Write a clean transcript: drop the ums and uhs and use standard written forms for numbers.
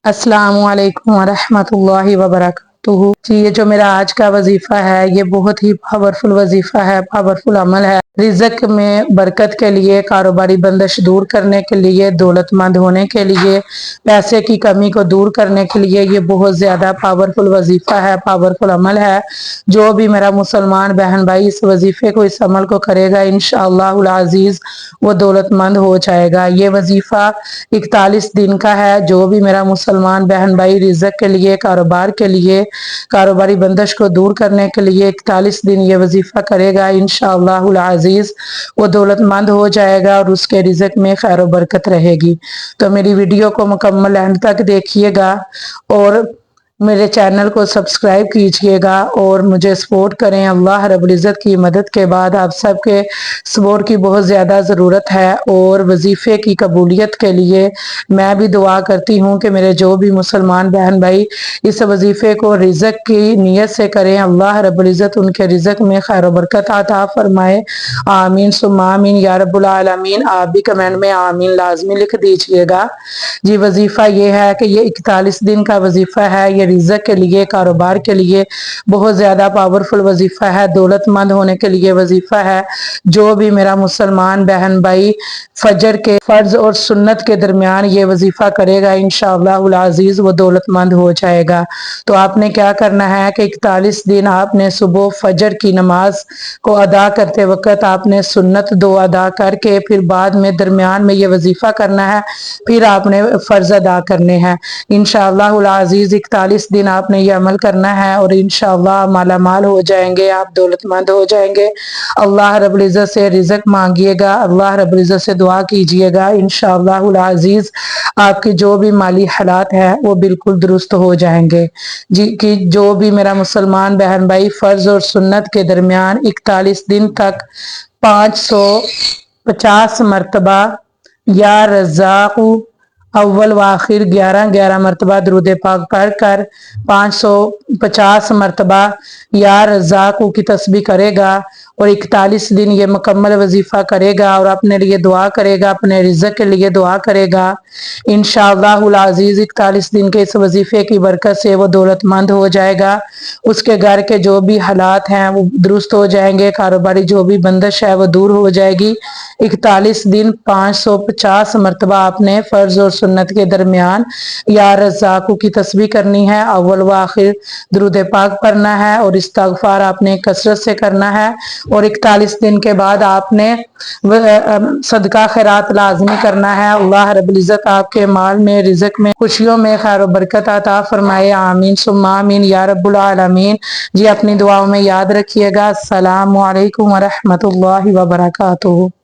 السلام علیکم ورحمۃ اللہ وبرکاتہ۔ جی یہ جو میرا آج کا وظیفہ ہے یہ بہت ہی پاورفل وظیفہ ہے، پاورفل عمل ہے۔ رزق میں برکت کے لیے، کاروباری بندش دور کرنے کے لیے، دولت مند ہونے کے لیے، پیسے کی کمی کو دور کرنے کے لیے یہ بہت زیادہ پاورفل وظیفہ ہے، پاورفل عمل ہے۔ جو بھی میرا مسلمان بہن بھائی اس وظیفے کو، اس عمل کو کرے گا انشاءاللہ العزیز وہ دولت مند ہو جائے گا۔ یہ وظیفہ 41 دن کا ہے۔ جو بھی میرا مسلمان بہن بھائی رزق کے لیے، کاروبار کے لیے، کاروباری بندش کو دور کرنے کے لیے 41 دن یہ وظیفہ کرے گا انشاءاللہ العزیز وہ دولت مند ہو جائے گا اور اس کے رزق میں خیر و برکت رہے گی۔ تو میری ویڈیو کو مکمل اینڈ تک دیکھیے گا اور میرے چینل کو سبسکرائب کیجئے گا اور مجھے سپورٹ کریں۔ اللہ رب العزت کی مدد کے بعد آپ سب کے سپورٹ کی بہت زیادہ ضرورت ہے اور وظیفے کی قبولیت کے لیے میں بھی دعا کرتی ہوں کہ میرے جو بھی مسلمان بہن بھائی اس وظیفے کو رزق کی نیت سے کریں، اللہ رب العزت ان کے رزق میں خیر و برکت عطا فرمائے۔ آمین ثم آمین یا رب العالمین۔ آپ بھی کمنٹ میں آمین لازمی لکھ دیجئے گا۔ جی وظیفہ یہ ہے کہ یہ 41 دن کا وظیفہ ہے۔ یہ رزق کے لیے، کاروبار کے لیے بہت زیادہ پاورفل وظیفہ ہے، دولت مند ہونے کے لیے وظیفہ ہے۔ جو بھی میرا مسلمان بہن بھائی فجر کے فرض اور سنت کے درمیان یہ وظیفہ کرے گا انشاءاللہ العزیز وہ دولت مند ہو جائے گا۔ تو آپ نے کیا کرنا ہے کہ 41 دن آپ نے صبح فجر کی نماز کو ادا کرتے وقت آپ نے سنت 2 ادا کر کے پھر بعد میں درمیان میں یہ وظیفہ کرنا ہے، پھر آپ نے فرض ادا کرنے ہیں انشاءاللہ العزیز۔ 41 دن آپ نے یہ عمل کرنا ہے اور انشاءاللہ مالا مال ہو جائیں گے، آپ دولت مند ہو جائیں گے۔ اللہ رب العزت سے رزق مانگیے گا، اللہ رب العزت سے دعا کیجئے گا انشاءاللہ العزیز آپ کی جو بھی مالی حالات ہے وہ بالکل درست ہو جائیں گے۔ جی کہ جو بھی میرا مسلمان بہن بھائی فرض اور سنت کے درمیان 41 دن تک 550 مرتبہ یا رزاق اول و آخر 11 مرتبہ درود پاک پڑھ کر 550 مرتبہ یا رزاق کی تسبیح کرے گا اور 41 دن یہ مکمل وظیفہ کرے گا اور اپنے لیے دعا کرے گا، اپنے رزق کے لیے دعا کرے گا انشاءاللہ العزیز۔ 41 دن کے اس وظیفے کی برکت سے وہ دولت مند ہو جائے گا، اس کے گھر کے جو بھی حالات ہیں وہ درست ہو جائیں گے، کاروباری جو بھی بندش ہے وہ دور ہو جائے گی۔ 41 دن 550 مرتبہ آپ نے فرض اور سنت کے درمیان یا رزاق کی تسبیح کرنی ہے، اول و آخر درود پاک پڑھنا ہے اور استغفار آپ نے کثرت سے کرنا ہے اور 41 دن کے بعد آپ نے صدقہ خیرات لازمی کرنا ہے۔ اللہ رب العزت آپ کے مال میں، رزق میں، خوشیوں میں خیر و برکت عطا فرمائے۔ آمین ثم آمین یا رب العالمین۔ جی اپنی دعاؤں میں یاد رکھیے گا۔ السلام علیکم ورحمۃ اللہ وبرکاتہ۔